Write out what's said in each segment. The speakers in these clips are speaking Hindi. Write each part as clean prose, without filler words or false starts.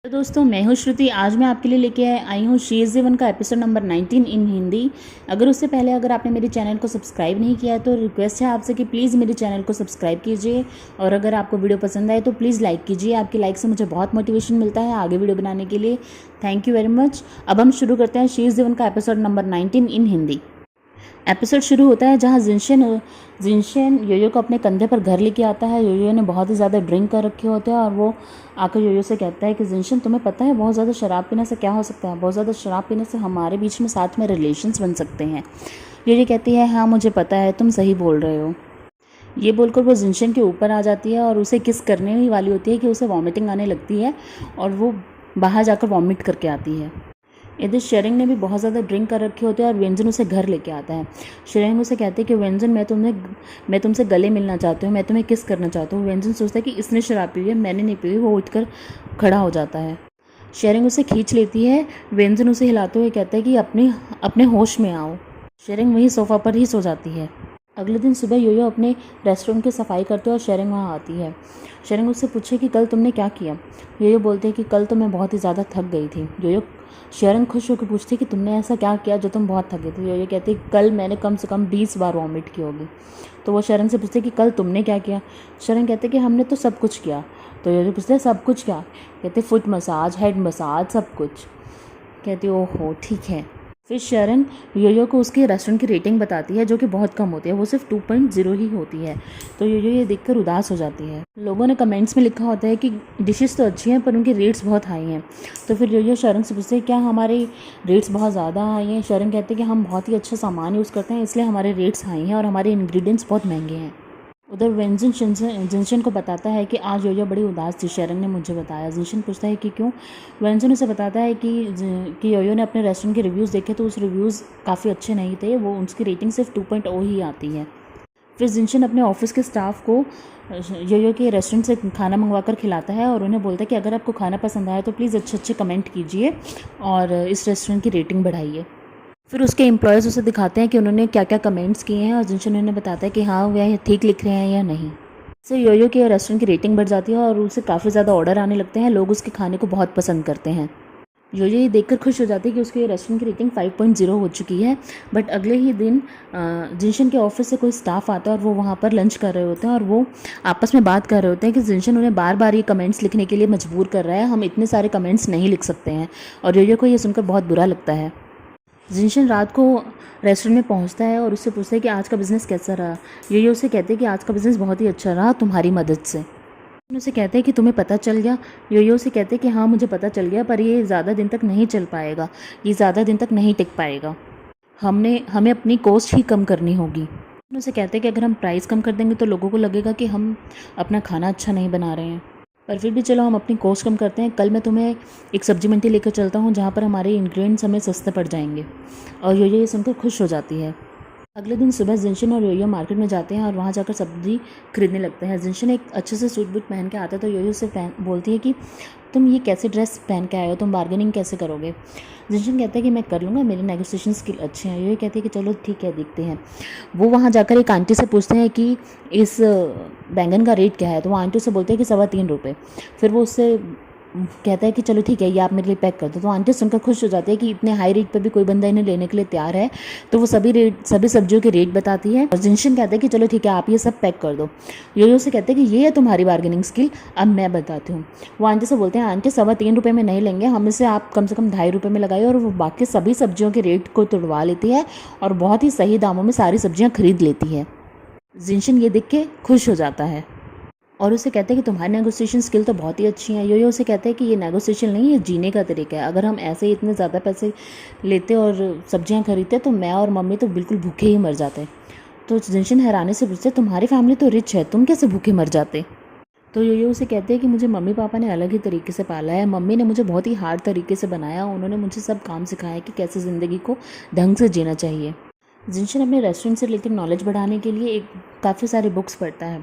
तो दोस्तों मैं हूँ श्रुति। आज मैं आपके लिए लेके आई हूँ शी इज़ वन का एपिसोड नंबर 19 इन हिंदी। अगर उससे पहले अगर आपने मेरे चैनल को सब्सक्राइब नहीं किया है तो रिक्वेस्ट है आपसे कि प्लीज़ मेरे चैनल को सब्सक्राइब कीजिए, और अगर आपको वीडियो पसंद आए तो प्लीज़ लाइक कीजिए। आपकी लाइक से मुझे बहुत मोटिवेशन मिलता है आगे वीडियो बनाने के लिए। Thank you very much. अब हम शुरू करते हैं शी इज़ वन का एपिसोड नंबर 19 इन हिंदी। एपिसोड शुरू होता है जहाँ जिनशन योयो को अपने कंधे पर घर लेके आता है। योयो ने बहुत ही ज़्यादा ड्रिंक कर रखे होते हैं और वो आकर योयो से कहता है कि जिनशन, तुम्हें पता है बहुत ज़्यादा शराब पीने से क्या हो सकता है? बहुत ज़्यादा शराब पीने से हमारे बीच में साथ में रिलेशंस बन सकते हैं। योयो कहती है, हाँ मुझे पता है, तुम सही बोल रहे हो। ये बोलकर वो जिनशन के ऊपर आ जाती है और उसे किस करने ही वाली होती है कि उसे वॉमिटिंग आने लगती है और वो बाहर जाकर वॉमिट करके आती है। इधर शेरिंग ने भी बहुत ज़्यादा ड्रिंक कर रखी होती है और व्यंजन उसे घर लेके आता है। शेरिंग उसे कहती है कि व्यंजन, मैं तुमसे गले मिलना चाहती हूँ, मैं तुम्हें किस करना चाहता हूँ। व्यंजन सोचता है कि इसने शराब पी है, मैंने नहीं पी। वो उठकर खड़ा हो जाता है। शेरिंग उसे खींच लेती है। व्यंजन उसे हिलाते हुए कहता है कि अपने होश में आओ। शेरिंग वहीं सोफ़ा पर ही सो जाती है। अगले दिन सुबह योयो अपने रेस्टोरेंट की सफाई करते हैं और शेरिंग वहाँ आती है। शेरिंग उससे पूछे कि कल तुमने क्या किया। योयो बोलते हैं कि कल तो मैं बहुत ही ज़्यादा थक गई थी। शेरिंग खुश होकर पूछती है कि तुमने ऐसा क्या किया जो तुम बहुत थक गई थी। योयो कहती है, कल मैंने कम से कम 20 बार वॉमिट की होगी। तो वो शेरिंग से पूछते हैं कि कल तुमने क्या किया। शेरिंग कहते हैं कि हमने तो सब कुछ किया। तो योयो पूछते हैं, सब कुछ क्या? कहते फुट मसाज, हेड मसाज, सब कुछ। कहती ओहो ठीक है। फिर शरण योयो को उसके रेस्टोरेंट की रेटिंग बताती है जो कि बहुत कम होती है, वो सिर्फ 2.0 ही होती है। तो योयो ये देखकर उदास हो जाती है। लोगों ने कमेंट्स में लिखा होता है कि डिशेस तो अच्छी हैं पर उनके रेट्स बहुत हाई हैं। तो फिर योयो शरण से पूछते हैं, क्या हमारे रेट्स बहुत ज़्यादा हाई हैं? शरण कहते हैं कि हम बहुत ही अच्छा सामान यूज़ करते हैं इसलिए हमारे रेट्स हाई हैं और हमारे इंग्रेडिएंट्स बहुत महंगे हैं। उधर व्यंजन जिनशन को बताता है कि आज योयो बड़ी उदास थी, शेरंग ने मुझे बताया। जिनशन पूछता है कि क्यों। व्यंजन उसे बताता है कि योयो ने अपने रेस्टोरेंट के रिव्यूज़ देखे तो उस रिव्यूज़ काफ़ी अच्छे नहीं थे, वो उसकी रेटिंग सिर्फ 2.0 ही आती है। फिर जिनशन अपने ऑफिस के स्टाफ को योयो के रेस्टोरेंट से खाना मंगवा कर खिलाता है और उन्हें बोलता है कि अगर आपको खाना पसंद आया तो प्लीज़ अच्छे अच्छे कमेंट कीजिए और इस रेस्टोरेंट की रेटिंग बढ़ाइए। फिर उसके एम्प्लॉयज़ उसे दिखाते हैं कि उन्होंने क्या क्या कमेंट्स किए हैं और जिनसे उन्हें बताता है कि हाँ वह ठीक लिख रहे हैं या नहीं। इससे योयो के रेस्टोरेंट की रेटिंग बढ़ जाती है और उसे काफ़ी ज़्यादा ऑर्डर आने लगते हैं। लोग उसके खाने को बहुत पसंद करते हैं। योयो ये देखकर खुश हो जाती है कि उसके रेस्टोरेंट की रेटिंग 5.0 हो चुकी है। बट अगले ही दिन जिनशन के ऑफिस से कोई स्टाफ आता है और वो वहाँ पर लंच कर रहे होते हैं और वो आपस में बात कर रहे होते हैं कि जिनशन उन्हें बार बार ये कमेंट्स लिखने के लिए मजबूर कर रहा है, हम इतने सारे कमेंट्स नहीं लिख सकते हैं। और योयो को ये सुनकर बहुत बुरा लगता है। जिनशन रात को रेस्टोरेंट में पहुंचता है और उससे पूछता है कि आज का बिज़नेस कैसा रहा। योयो उसे कहते हैं कि आज का बिज़नेस बहुत ही अच्छा रहा तुम्हारी मदद से। उसे कहते हैं कि तुम्हें पता चल गया। योयो उसे कहते हैं कि हाँ मुझे पता चल गया, पर ये ज़्यादा दिन तक नहीं चल पाएगा, ये ज़्यादा दिन तक नहीं टिक पाएगा। हमें अपनी कॉस्ट ही कम करनी होगी। उसे कहते हैं कि अगर हम प्राइस कम कर देंगे तो लोगों को लगेगा कि हम अपना खाना अच्छा नहीं बना रहे हैं, पर फिर भी चलो हम अपनी कॉस्ट कम करते हैं। कल मैं तुम्हें एक सब्जी मंडी लेकर चलता हूँ जहाँ पर हमारे इंग्रेडिएंट्स हमें सस्ते पड़ जाएंगे। और योयो ये सुनकर खुश हो जाती है। अगले दिन सुबह जिनशन और योयो मार्केट में जाते हैं और वहाँ जाकर सब्जी खरीदने लगते हैं। जिनशन एक अच्छे से सूट बूट पहन के आता है तो योयो से बोलती है कि तुम ये कैसे ड्रेस पहन के आए हो, तुम बार्गेनिंग कैसे करोगे। जिनशन कहता है कि मैं कर लूँगा, मेरे नेगोशिएशन स्किल अच्छे हैं। योयो कहती है कि चलो ठीक है देखते हैं। वो वहाँ जाकर एक आंटी से पूछते हैं कि इस बैंगन का रेट क्या है, तो वो आंटी से बोलते हैं कि 3.25 रुपये। फिर वो उससे कहता है कि चलो ठीक है ये आप मेरे लिए पैक कर दो। तो आंटी सुनकर खुश हो जाती है कि इतने हाई रेट पर भी कोई बंदा इन्हें लेने के लिए तैयार है। तो वो सभी सब्जियों के रेट बताती है और जिनशन कहता है कि चलो ठीक है आप ये सब पैक कर दो। योयो से कहते हैं कि ये है तुम्हारी बार्गेनिंग स्किल, अब मैं बताती हूँ। वो आंटी से बोलते हैं, आंटी 3.25 रुपये में नहीं लेंगे, हम इसे आप कम से कम 2.5 रुपये में लगाइए। और वो बाकी सभी सब्जियों के रेट को तुड़वा लेती है और बहुत ही सही दामों में सारी सब्जियाँ खरीद लेती है। जिनशन ये देख के खुश हो जाता है और उसे कहते हैं कि तुम्हारी नेगोशिएशन स्किल तो बहुत ही अच्छी है। योयो उसे कहते हैं कि ये नेगोशिएशन नहीं, ये जीने का तरीका है। अगर हम ऐसे ही इतने ज़्यादा पैसे लेते और सब्जियां खरीदते तो मैं और मम्मी तो बिल्कुल भूखे ही मर जाते। तो जिनशन हैरानी से पूछते, तुम्हारी फैमिली तो रिच है, तुम कैसे भूखे मर जाते। तो योयो उसे कहते हैं कि मुझे मम्मी पापा ने अलग ही तरीके से पाला है। मम्मी ने मुझे बहुत ही हार्ड तरीके से बनाया, उन्होंने मुझे सब काम सिखाया कि कैसे ज़िंदगी को ढंग से जीना चाहिए। जिनशन अपने रेस्टोरेंट से रिलेटेड नॉलेज बढ़ाने के लिए काफ़ी सारी बुक्स पढ़ता है।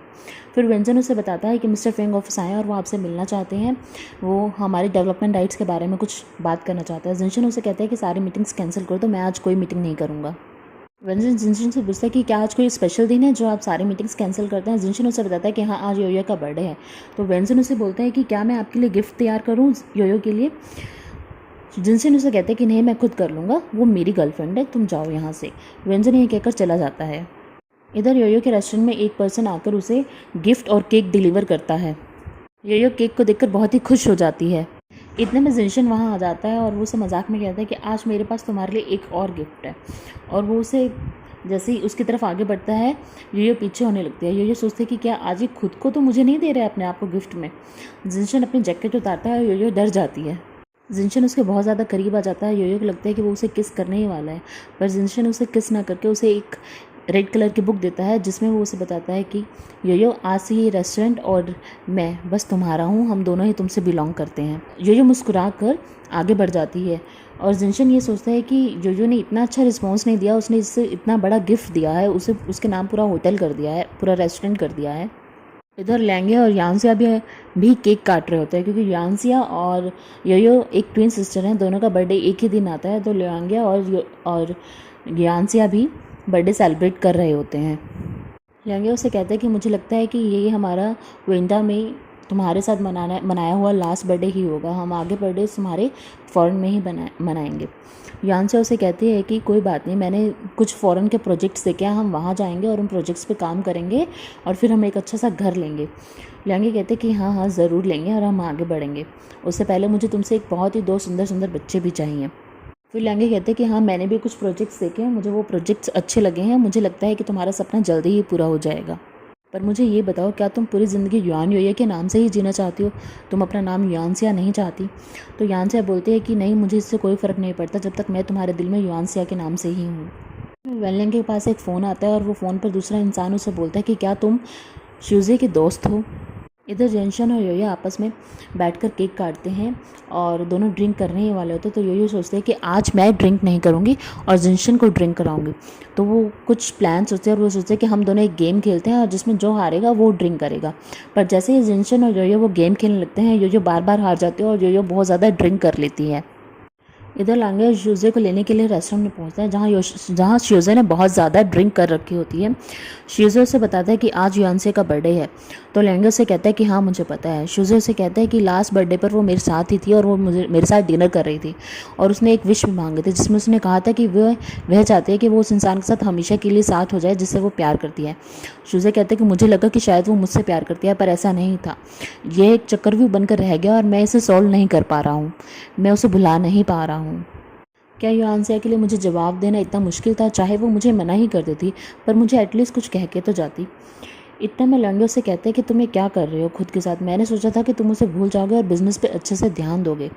फिर व्यंजन उसे बताता है कि मिस्टर फेंग ऑफिस आए हैं और वो आपसे मिलना चाहते हैं, वो हमारी डेवलपमेंट राइट्स के बारे में कुछ बात करना चाहता है। जिनशन उसे कहता है कि सारी मीटिंग्स कैंसिल करो, तो मैं आज कोई मीटिंग नहीं करूँगा। व्यंजन जिनशन से पूछता है कि क्या आज कोई स्पेशल दिन है जो आप सारी मीटिंग्स कैंसिल करते हैं। जिनशन उसे बताता है कि हाँ, आज योयो का बर्थडे है। तो व्यंजन उसे बोलता है कि क्या मैं आपके लिए गिफ्ट तैयार करूँ योयो के लिए। जिनशन उसे कहते हैं कि नहीं, मैं खुद कर लूँगा, वो मेरी गर्लफ्रेंड है, तुम जाओ यहाँ से। व्यंजन ये कहकर चला जाता है। इधर योयो के रेस्टोरेंट में एक पर्सन आकर उसे गिफ्ट और केक डिलीवर करता है। योयो केक को देखकर बहुत ही खुश हो जाती है। इतने में जिनशन वहाँ आ जाता है और वो उसे मजाक में कहता है कि आज मेरे पास तुम्हारे लिए एक और गिफ्ट है। और वो उसे जैसे ही उसकी तरफ आगे बढ़ता है, योयो पीछे होने लगती है। योयो सोचते है कि क्या आज ये खुद को तो मुझे नहीं दे रहा है अपने आप को गिफ्ट में। जिनशन अपनी जैकेट उतारता है और योयो डर जाती है। जिनशन उसके बहुत ज़्यादा करीब आ जाता है। योयो को लगता है कि वो उसे किस करने ही वाला है, पर जिनशन उसे किस ना करके उसे एक रेड कलर की बुक देता है जिसमें वो उसे बताता है कि योयो, आज से ये रेस्टोरेंट और मैं बस तुम्हारा हूँ, हम दोनों ही तुमसे बिलोंग करते हैं। योयो मुस्कुरा कर आगे बढ़ जाती है और जिनशन ये सोचता है कि योयो ने इतना अच्छा रिस्पॉन्स नहीं दिया, उसने इससे इतना बड़ा गिफ्ट दिया है, उसे उसके नाम पूरा होटल कर दिया है, पूरा रेस्टोरेंट कर दिया है। इधर लैंगिया और यांसिया भी केक काट रहे होते हैं क्योंकि यांसिया और योयो एक ट्विन सिस्टर हैं, दोनों का बर्थडे एक ही दिन आता है। तो लैंगिया और यांसिया भी बर्थडे सेलिब्रेट कर रहे होते हैं। लैंगिया उसे कहता है कि मुझे लगता है कि ये हमारा विंटर में तुम्हारे साथ मनाया हुआ लास्ट बर्थडे ही होगा, हम आगे बर्थडे तुम्हारे फॉरेन में ही मनाएंगे। यांसिया उसे कहती है कि कोई बात नहीं, मैंने कुछ फ़ॉरेन के प्रोजेक्ट्स देखे हैं, हम वहाँ जाएंगे और उन प्रोजेक्ट्स पे काम करेंगे और फिर हम एक अच्छा सा घर लेंगे। लैंगिया कहते हैं कि हाँ हाँ ज़रूर लेंगे और हम आगे बढ़ेंगे, उससे पहले मुझे तुमसे एक बहुत ही दो सुंदर सुंदर बच्चे भी चाहिए। फिर लैंगिया कहते हैं कि हाँ, मैंने भी कुछ प्रोजेक्ट्स देखे हैं, मुझे वो प्रोजेक्ट्स अच्छे लगे हैं, मुझे लगता है कि तुम्हारा सपना जल्दी ही पूरा हो जाएगा। पर मुझे ये बताओ, क्या तुम पूरी ज़िंदगी युआन योये के नाम से ही जीना चाहती हो, तुम अपना नाम यांसिया नहीं चाहती? तो यांसिया बोलती है कि नहीं, मुझे इससे कोई फ़र्क नहीं पड़ता जब तक मैं तुम्हारे दिल में यांसिया के नाम से ही हूँ। वेनलिंग के पास एक फ़ोन आता है और वो फ़ोन पर दूसरा इंसान उसे बोलता है कि क्या तुम श्यूजे के दोस्त हो? इधर जिनशन और योयो आपस में बैठकर केक काटते हैं और दोनों ड्रिंक करने ही वाले होते हैं। तो योयो सोचते हैं कि आज मैं ड्रिंक नहीं करूँगी और जिनशन को ड्रिंक कराऊंगी। तो वो कुछ प्लान सोचते हैं और वो सोचते हैं कि हम दोनों एक गेम खेलते हैं और जिसमें जो हारेगा वो ड्रिंक करेगा। पर जैसे ही जिनशन और योयो वो गेम खेलने लगते हैं, योयो बार बार हार जाती है और योयो बहुत ज़्यादा ड्रिंक कर लेती है। इधर लैंगिया श्यूजे को लेने के लिए रेस्टोरेंट में पहुंचता है जहां श्यूजे ने बहुत ज़्यादा ड्रिंक कर रखी होती है। श्यूजे उसे बताता है कि आज यांसे का बर्थडे है। तो लैंगिया उसे कहता है कि हाँ, मुझे पता है। श्यूजे उसे कहता है कि लास्ट बर्थडे पर वो मेरे साथ ही थी और वो मेरे साथ डिनर कर रही थी और उसने एक विश भी मांगे थे जिसमें उसने कहा था कि वह चाहती है कि वो उस इंसान के साथ हमेशा के लिए साथ हो जाए जिससे वो प्यार करती है। श्यूजे कहते हैं कि मुझे लगा कि शायद वो मुझसे प्यार करती है, पर ऐसा नहीं था, यह एक चक्रव्यूह बनकर रह गया और मैं इसे सॉल्व नहीं कर पा रहा हूँ, मैं उसे भुला नहीं पा रहा हूँ। क्या यांसिया के लिए मुझे जवाब देना इतना मुश्किल था? चाहे वो मुझे मना ही कर देती, पर मुझे एटलीस्ट कुछ कह के तो जाती। इतना में लैंगिया से कहते हैं कि तुम ये क्या कर रहे हो खुद के साथ? मैंने सोचा था कि तुम उसे भूल जाओगे और बिजनेस पे अच्छे से ध्यान दोगे।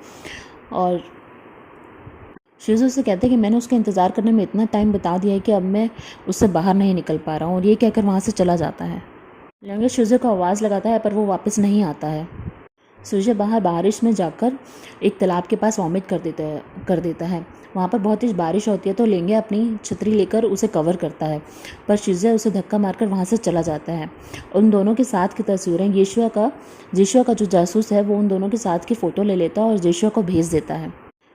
और शिजू से कहते हैं कि मैंने उसका इंतज़ार करने में इतना टाइम बता दिया है कि अब मैं उससे बाहर नहीं निकल पा रहा हूँ। और ये कहकर वहाँ से चला जाता है। लैंगिया शिजू को आवाज़ लगाता है पर वो वापस नहीं आता है। सूर्य बाहर बारिश में जाकर एक तालाब के पास वॉमिट कर देता है। वहाँ पर बहुत तेज बारिश होती है तो लैंगिया अपनी छतरी लेकर उसे कवर करता है, पर शिज़ा उसे धक्का मारकर वहाँ से चला जाता है। उन दोनों के साथ की तस्वीरें येशुआ का जो जासूस है वो उन दोनों के साथ की फ़ोटो ले लेता है और येशुआ को भेज देता है।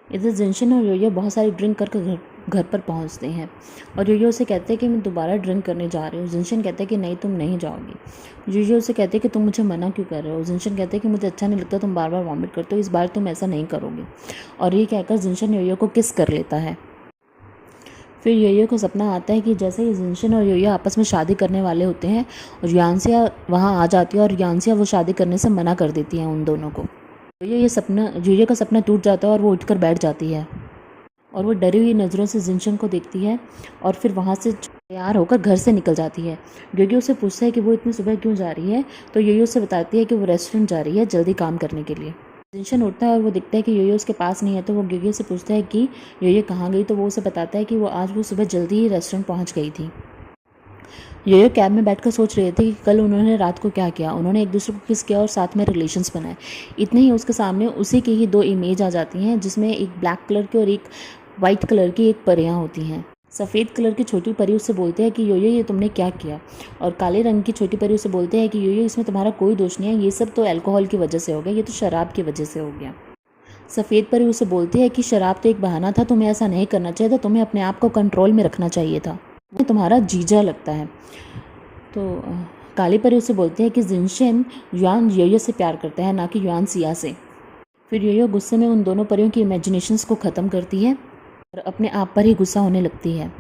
इधर जिनशन और योयो बहुत सारी ड्रिंक करके घर पर पहुंचते हैं और योयो से कहते हैं कि मैं दोबारा ड्रिंक करने जा रही हूँ। जिनशन कहते हैं कि नहीं, तुम नहीं जाओगी। योयो से कहते हैं कि तुम मुझे मना क्यों कर रहे हो? जिनशन कहते हैं कि मुझे अच्छा नहीं लगता तुम बार बार वॉमिट करते हो, इस बार तुम ऐसा नहीं करोगे। और ये कहकर जिनशन योयो को किस कर लेता है। फिर योयो को सपना आता है कि जैसे ही जिनशन और योयो आपस में शादी करने वाले होते हैं और यांसिया वहाँ आ जाती है और यांसिया वो शादी करने से मना कर देती है उन दोनों को। योयो का सपना टूट जाता है और वो उठकर बैठ जाती है और वो डरी हुई नज़रों से जिनशन को देखती है और फिर वहाँ से तैयार होकर घर से निकल जाती है। योयो से पूछता है कि वो इतनी सुबह क्यों जा रही है, तो योयो से बताती है कि वो रेस्टोरेंट जा रही है जल्दी काम करने के लिए। जिनशन उठता है और वो दिखता है कि योयो उसके पास नहीं है, तो वो योयो से पूछता है कि योयो कहाँ गई, तो वो उसे बताता है कि वो सुबह जल्दी ही रेस्टोरेंट पहुँच गई थी। योयो कैब में बैठकर सोच रहे थे कि कल उन्होंने रात को क्या किया। उन्होंने एक दूसरे को किस किया और साथ में रिलेशंस बनाए। इतने ही उसके सामने उसी की ही दो इमेज आ जाती हैं जिसमें एक ब्लैक कलर की और एक वाइट कलर की एक परियां होती हैं। सफ़ेद कलर की छोटी परी उससे बोलते हैं कि योयो ये तुमने क्या किया, और काले रंग की छोटी परी उससे बोलते हैं कि योयो इसमें तुम्हारा कोई दोष नहीं है, ये सब तो अल्कोहल की वजह से हो गया, ये तो शराब की वजह से हो गया। सफ़ेद परी उसे बोलती है कि शराब तो एक बहाना था, तुम्हें ऐसा नहीं करना चाहिए था, तुम्हें अपने आप को कंट्रोल में रखना चाहिए था। तुम्हारा जीजा लगता है। तो काली परी उसे बोलती है कि जिनशन युआन योयो से प्यार करता है, ना कि युआन सिया से। फिर योयो गुस्से में उन दोनों परियों की इमेजिनेशंस को ख़त्म करती है और अपने आप पर ही गुस्सा होने लगती है।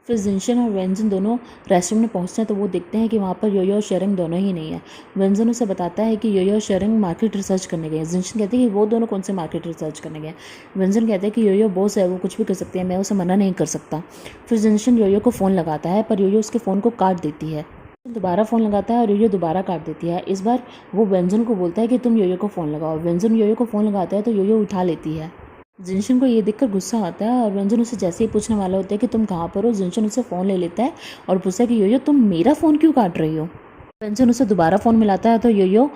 फिर जिनशन और वेंजन दोनों रेस्टोरेंट में पहुंचते हैं तो वो देखते हैं कि वहाँ पर योयो और शेरिंग दोनों ही नहीं है। वेंजन उसे बताता है कि योयो और शेरिंग मार्केट रिसर्च करने गए। जिनशन कहते हैं कि वो दोनों कौन से मार्केट रिसर्च करने गए। वेंजन कहते हैं कि योयो बॉस है, वो कुछ भी कर सकती है, मैं उसे मना नहीं कर सकता। फिर जिनशन योयो को फ़ोन लगाता है पर योयो उसके फ़ोन को काट देती है। दोबारा फ़ोन लगाता है और योयो दोबारा काट देती है। इस बार वो वेंजन को बोलता है कि तुम योयो को फ़ोन लगाओ। वेंजन योयो को फ़ोन लगाता है तो योयो उठा लेती है। जिनशन को ये देखकर गुस्सा आता है और वेंजन उसे जैसे ही पूछने वाला होता है कि तुम कहाँ पर हो, जिनशन उसे फ़ोन ले लेता है और पूछता है कि योयो तुम मेरा फ़ोन क्यों काट रही हो। वेंजन उसे दोबारा फ़ोन मिलाता है तो योयो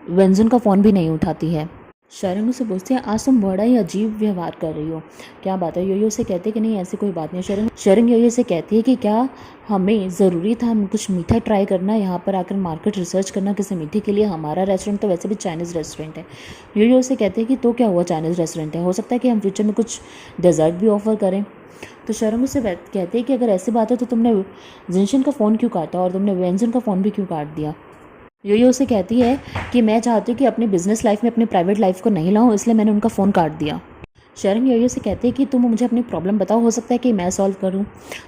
वेंजन का फ़ोन भी नहीं उठाती है। शेरिंग उसे पूछती है आज तुम बड़ा ही अजीब व्यवहार कर रही हो, क्या बात है। योयो से कहते कि नहीं ऐसी कोई बात नहीं। शेरिंग योयो से कहती है कि क्या हमें ज़रूरी था हम कुछ मीठा ट्राई करना, यहाँ पर आकर मार्केट रिसर्च करना किसी मीठे के लिए। हमारा रेस्टोरेंट तो वैसे भी चाइनीज़ रेस्टोरेंट है। योयो से कहते हैं कि तो क्या हुआ, चाइनीज़ रेस्टोरेंट है, हो सकता है कि हम फ्यूचर में कुछ डेजर्ट भी ऑफ़र करें। तो शेरिंग उससे कहते हैं कि अगर ऐसी बात है तो तुमने जिनशन का फ़ोन क्यों काटा और तुमने वेंजन का फ़ोन भी क्यों काट दिया। योयो उसे कहती है कि मैं चाहती हूँ कि अपनी बिजनेस लाइफ में अपनी प्राइवेट लाइफ को नहीं लाऊं, इसलिए मैंने उनका फ़ोन काट दिया। शेरिंग योयो से कहते हैं कि तुम मुझे अपनी प्रॉब्लम बताओ, हो सकता है कि मैं सॉल्व करूं।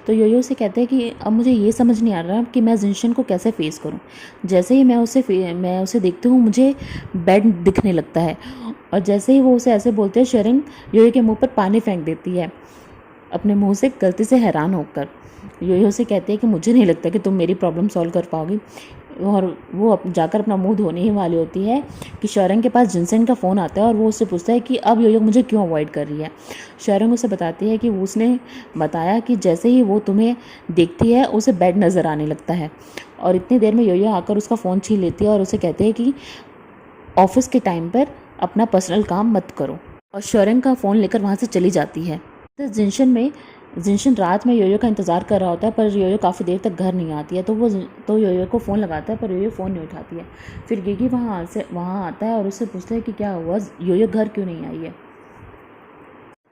तो योयो से कहते हैं कि अब मुझे ये समझ नहीं आ रहा कि मैं जिनशन को कैसे फेस करूं। जैसे ही मैं उसे देखती हूँ मुझे बेड दिखने लगता है और जैसे ही वो उसे ऐसे बोलते हैं शेरिंग योयो के मुँह पर पानी फेंक देती है अपने मुँह से गलती से हैरान होकर। योयो से कहते हैं कि मुझे नहीं लगता कि तुम मेरी प्रॉब्लम सॉल्व कर पाओगी। और वो जाकर अपना मुंह धोने ही वाली होती है कि शेरिंग के पास जिनसन का फ़ोन आता है और वो उससे पूछता है कि अब योयो मुझे क्यों अवॉइड कर रही है। शेरिंग उसे बताती है कि उसने बताया कि जैसे ही वो तुम्हें देखती है उसे बेड नज़र आने लगता है और इतनी देर में योयो आकर उसका फ़ोन छीन लेती है और उसे कहते हैं कि ऑफिस के टाइम पर अपना पर्सनल काम मत करो, और शेरिंग का फ़ोन लेकर वहाँ से चली जाती है। तो जिनशन रात में योयो का इंतज़ार कर रहा होता है पर योयो काफ़ी देर तक घर नहीं आती है। तो योयो को फ़ोन लगाता है पर योयो फ़ोन नहीं उठाती है। फिर गिगी वहाँ आता है और उससे पूछता है कि क्या हुआ, योयो घर क्यों नहीं आई है।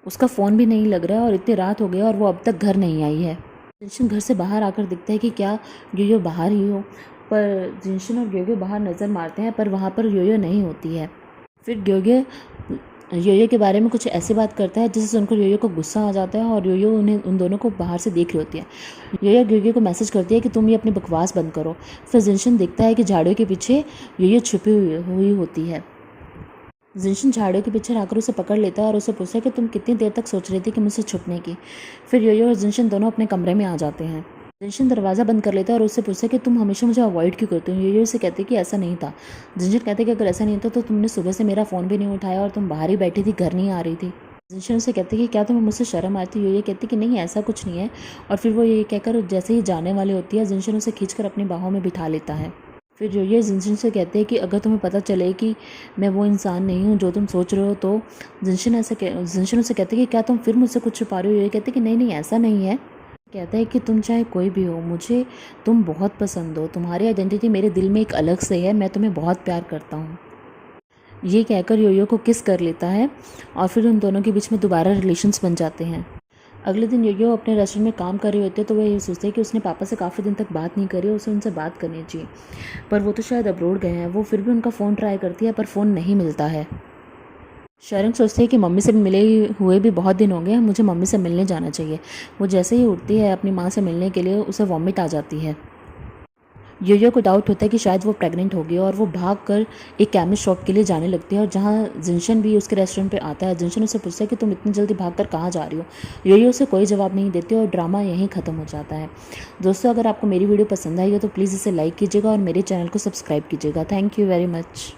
उसका फ़ोन भी नहीं लग रहा है और इतनी रात हो गई और वो अब तक घर नहीं आई है। जिनशन घर से बाहर आकर दिखता है कि क्या योयो बाहर ही हो, पर जिनशन और योयो बाहर नज़र मारते हैं पर वहाँ पर योयो नहीं होती है। फिर योयो के बारे में कुछ ऐसी बात करता है जिससे सुनकर योयो को गुस्सा आ जाता है और योयो उन दोनों को बाहर से देख रही होती है। योयो को मैसेज करती है कि तुम ये अपनी बकवास बंद करो। फिर जिनशन देखता है कि झाड़ियों के पीछे योयो छुपी हुई होती है। जिनशन झाड़ियों के पीछे आकर उसे पकड़ लेता है और उसे पूछता है कि तुम कितनी देर तक सोच रही थी कि मुझसे छुपने की। फिर योयो और जिनशन दोनों अपने कमरे में आ जाते हैं। जिनशन दरवाज़ा बंद कर लेता है और उससे पूछता है कि तुम हमेशा मुझे अवॉइड क्यों करते हो। योयो से कहते हैं कि ऐसा नहीं था। जिनशन कहते हैं कि अगर ऐसा नहीं था तो तुमने सुबह से मेरा फ़ोन भी नहीं उठाया और तुम बाहर ही बैठी थी, घर नहीं आ रही थी। जिनशन से कहते हैं कि क्या तुम्हें मुझसे शर्म आती है। योयो कहती कि नहीं ऐसा कुछ नहीं है, और फिर वो ये कहकर जैसे ही जाने वाली होती है जिनशन उसे खींचकर अपनी बाहों में बिठा लेता है। फिर योयो जिनशन से कहते हैं कि अगर तुम्हें पता चले कि मैं वो इंसान नहीं हूँ जो तुम सोच रहे हो तो। जिनशन उसे कहते हैं कि क्या तुम फिर मुझसे कुछ छुपा रहे हो। योयो कहते हैं कि नहीं ऐसा नहीं है। कहता है कि तुम चाहे कोई भी हो, मुझे तुम बहुत पसंद हो, तुम्हारी आइडेंटिटी मेरे दिल में एक अलग से है, मैं तुम्हें बहुत प्यार करता हूँ। ये कहकर योयो को किस कर लेता है और फिर उन दोनों के बीच में दोबारा रिलेशंस बन जाते हैं। अगले दिन योयो अपने रेस्टोरेंट में काम कर रही होती है तो वह ये सोचते हैं कि उसने पापा से काफ़ी दिन तक बात नहीं करी, उसे उनसे बात करनी चाहिए, पर वो तो शायद अब्रोड गए हैं। वो फिर भी उनका फ़ोन ट्राई करती है पर फ़ोन नहीं मिलता है। शेरिंग सोचती है कि मम्मी से मिले हुए भी बहुत दिन हो गए, मुझे मम्मी से मिलने जाना चाहिए। वो जैसे ही उठती है अपनी माँ से मिलने के लिए उसे वॉमिट आ जाती है। योयो को डाउट होता है कि शायद वो प्रेग्नेंट होगी और वो भागकर एक केमिस्ट शॉप के लिए जाने लगती है और जहाँ जिनशन भी उसके रेस्टोरेंट पे आता है। जिनशन उसे पूछता है कि तुम इतनी जल्दी भागकर कहाँ जा रही हो। योयो उसे कोई जवाब नहीं देती और ड्रामा यहीं ख़त्म हो जाता है। दोस्तों, अगर आपको मेरी वीडियो पसंद आई हो तो प्लीज़ इसे लाइक कीजिएगा और मेरे चैनल को सब्सक्राइब कीजिएगा। Thank you very much.